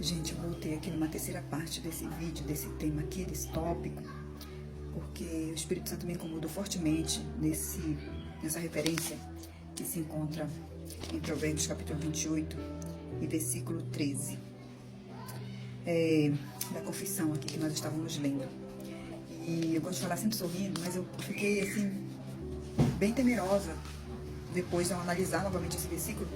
Gente, eu voltei aqui numa terceira parte desse vídeo, desse tema aqui, desse tópico, porque o Espírito Santo me incomodou fortemente nessa referência que se encontra em Provérbios capítulo 28 e versículo 13. Da confissão aqui que nós estávamos lendo. E eu gosto de falar sempre sorrindo, mas eu fiquei assim, bem temerosa depois de eu analisar novamente esse versículo.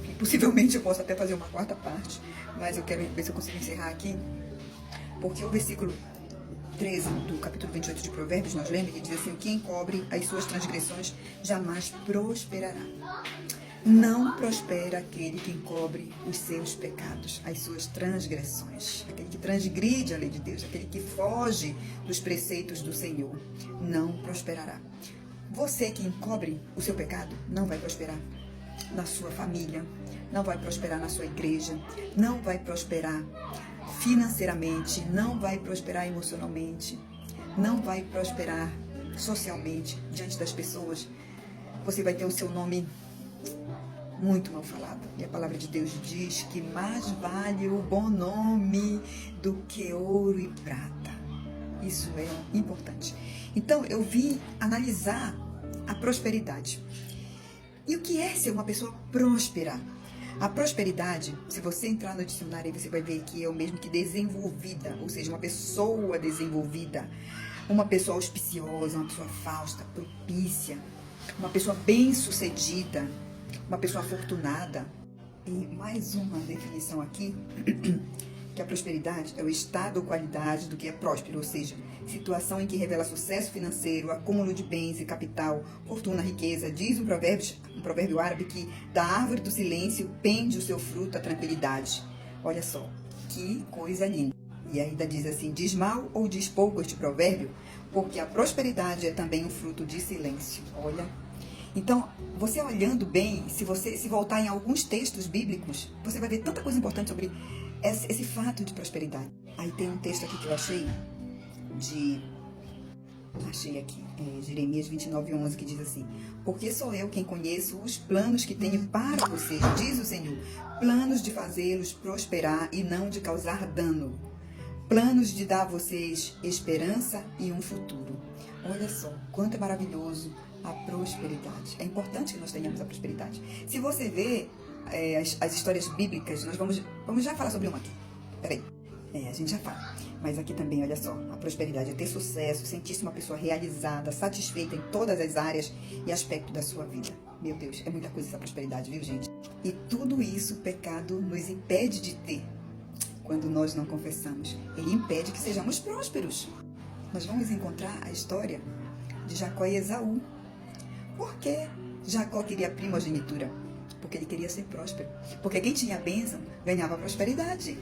E possivelmente eu posso até fazer uma quarta parte, mas eu quero ver se eu consigo encerrar aqui, porque o versículo 13 do capítulo 28 de Provérbios, nós lemos, que diz assim: quem encobre as suas transgressões jamais prosperará. Não prospera aquele que encobre os seus pecados, as suas transgressões. Aquele que transgride a lei de Deus, aquele que foge dos preceitos do Senhor, não prosperará. Você que encobre o seu pecado não vai prosperar na sua família, não vai prosperar na sua igreja, não vai prosperar financeiramente, não vai prosperar emocionalmente, não vai prosperar socialmente diante das pessoas. Você vai ter o seu nome muito mal falado. E a palavra de Deus diz que mais vale o bom nome do que ouro e prata. Isso é importante. Então, eu vim analisar a prosperidade. E o que é ser uma pessoa próspera? A prosperidade, se você entrar no dicionário, você vai ver que é o mesmo que desenvolvida, ou seja, uma pessoa desenvolvida, uma pessoa auspiciosa, uma pessoa fausta, propícia, uma pessoa bem-sucedida, uma pessoa afortunada. E mais uma definição aqui, que a prosperidade é o estado ou qualidade do que é próspero, ou seja, situação em que revela sucesso financeiro, acúmulo de bens e capital, fortuna, riqueza. Diz um provérbio árabe que da árvore do silêncio pende o seu fruto a tranquilidade. Olha só, que coisa linda. E ainda diz assim: diz mal ou diz pouco este provérbio, porque a prosperidade é também um fruto de silêncio. Olha. Então, você olhando bem, se você se voltar em alguns textos bíblicos, você vai ver tanta coisa importante sobre esse fato de prosperidade. Aí tem um texto aqui que eu achei aqui, Jeremias 29:11, que diz assim: porque sou eu quem conheço os planos que tenho para vocês, diz o Senhor, planos de fazê-los prosperar e não de causar dano, planos de dar a vocês esperança e um futuro. Olha só, quanto é maravilhoso a prosperidade. É importante que nós tenhamos a prosperidade. Se você vê as histórias bíblicas, nós vamos já falar sobre uma aqui. Peraí. A gente já fala. Mas aqui também, olha só, a prosperidade é ter sucesso, sentir-se uma pessoa realizada, satisfeita em todas as áreas e aspectos da sua vida. Meu Deus, é muita coisa essa prosperidade, viu, gente? E tudo isso o pecado nos impede de ter. Quando nós não confessamos, ele impede que sejamos prósperos. Nós vamos encontrar a história de Jacó e Esaú. Por que Jacó queria a primogenitura? Porque ele queria ser próspero. Porque quem tinha bênção ganhava prosperidade.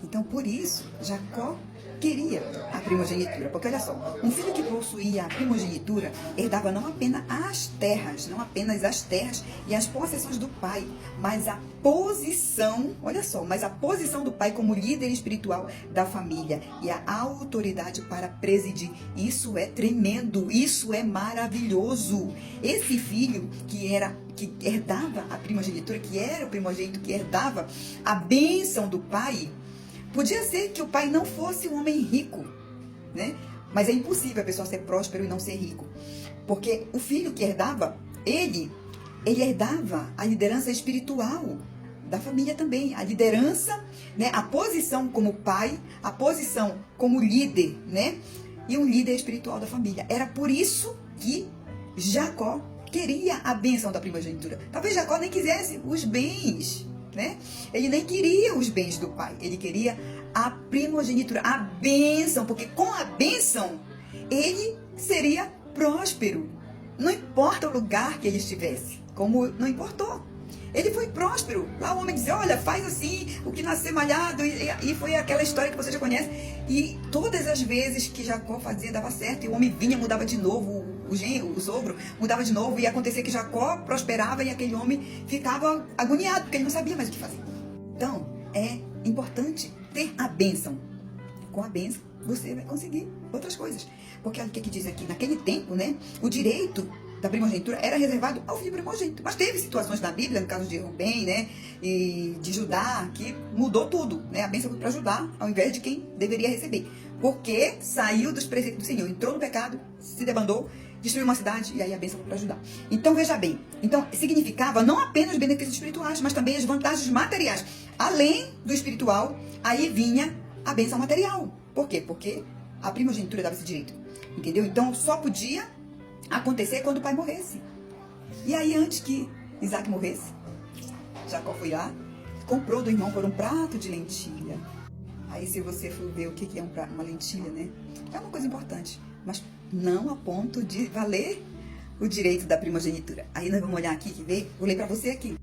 Então, por isso, Jacó queria a primogenitura. Porque, olha só, um filho que possuía a primogenitura herdava não apenas as terras e as possessões do pai, mas a posição, olha só, mas a posição do pai como líder espiritual da família e a autoridade para presidir. Isso é tremendo, isso é maravilhoso. Esse filho que herdava a primogenitura, que era o primogênito que herdava a bênção do pai, podia ser que o pai não fosse um homem rico, né? Mas é impossível a pessoa ser próspero e não ser rico. Porque o filho que herdava, ele herdava a liderança espiritual da família também. A liderança, né? A posição como pai, a posição como líder, né? E um líder espiritual da família. Era por isso que Jacó queria a bênção da primogenitura. Talvez Jacó nem quisesse os bens, né? Ele nem queria os bens do pai, ele queria a primogenitura, a bênção, porque com a bênção ele seria próspero. Não importa o lugar que ele estivesse, como não importou. Ele foi próspero. Lá o homem dizia: olha, faz assim, o que nascer malhado, e foi aquela história que você já conhece. E todas as vezes que Jacó fazia, dava certo, e o homem vinha, mudava de novo, o sogro mudava de novo, e acontecia que Jacó prosperava e aquele homem ficava agoniado, porque ele não sabia mais o que fazer. Então, é importante ter a bênção. Com a bênção, você vai conseguir outras coisas. Porque olha o que diz aqui, naquele tempo, né, o direito da primogenitura era reservado ao filho primogênito. Mas teve situações na Bíblia, no caso de Rubem, né, e de Judá, que mudou tudo, né? A bênção foi para Judá, ao invés de quem deveria receber. Porque saiu dos preceitos do Senhor, entrou no pecado, se debandou, destruiu uma cidade, e aí a bênção foi para Judá. Então, veja bem, então significava não apenas os benefícios espirituais, mas também as vantagens materiais. Além do espiritual, aí vinha a bênção material. Por quê? Porque a primogenitura dava esse direito. Entendeu? Então, só podia acontecer quando o pai morresse. E aí, antes que Isaac morresse, Jacó foi lá, comprou do irmão por um prato de lentilha. Aí, se você for ver o que é uma lentilha, né? É uma coisa importante, mas não a ponto de valer o direito da primogenitura. Aí nós vamos olhar aqui, que vê, vou ler para você aqui.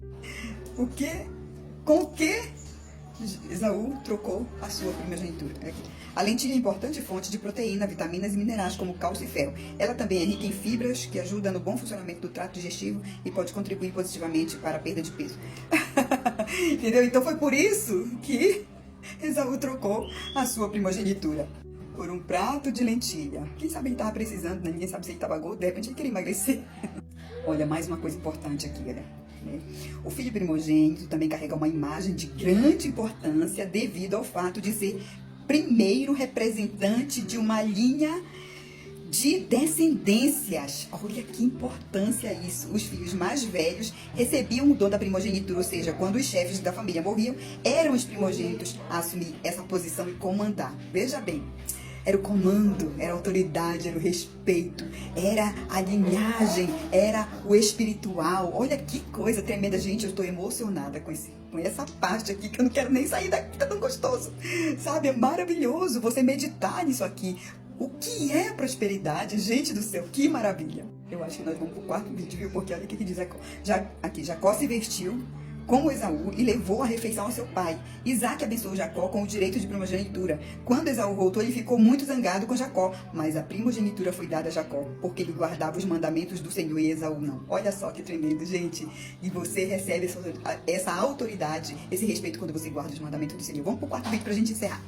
Com o que Esaú trocou a sua primogenitura? Aqui. A lentilha é importante fonte de proteína, vitaminas e minerais como cálcio e ferro. Ela também é rica em fibras que ajudam no bom funcionamento do trato digestivo e pode contribuir positivamente para a perda de peso. Entendeu? Então foi por isso que Esaú trocou a sua primogenitura por um prato de lentilha. Quem sabe ele estava precisando, né? Ninguém sabe se ele estava gordo, de repente ele queria emagrecer. Olha, mais uma coisa importante aqui, olha. O filho primogênito também carrega uma imagem de grande importância devido ao fato de ser primeiro representante de uma linha de descendências. Olha que importância isso. Os filhos mais velhos recebiam o dom da primogenitura, ou seja, quando os chefes da família morriam, eram os primogênitos a assumir essa posição e comandar. Veja bem, era o comando, era a autoridade, era o respeito, era a linhagem, era o espiritual. Olha que coisa tremenda, gente. Eu estou emocionada com essa parte aqui, que eu não quero nem sair daqui, tá tão gostoso. Sabe, é maravilhoso você meditar nisso aqui. O que é prosperidade? Gente do céu, que maravilha. Eu acho que nós vamos pro quarto vídeo, viu? Porque olha o que diz aqui. Jacó se vestiu como Esaú e levou a refeição ao seu pai. Isaac abençoou Jacó com o direito de primogenitura. Quando Esaú voltou, ele ficou muito zangado com Jacó, mas a primogenitura foi dada a Jacó, porque ele guardava os mandamentos do Senhor e Esaú não. Olha só que tremendo, gente. E você recebe essa autoridade, esse respeito quando você guarda os mandamentos do Senhor. Vamos pro quarto vídeo pra gente encerrar.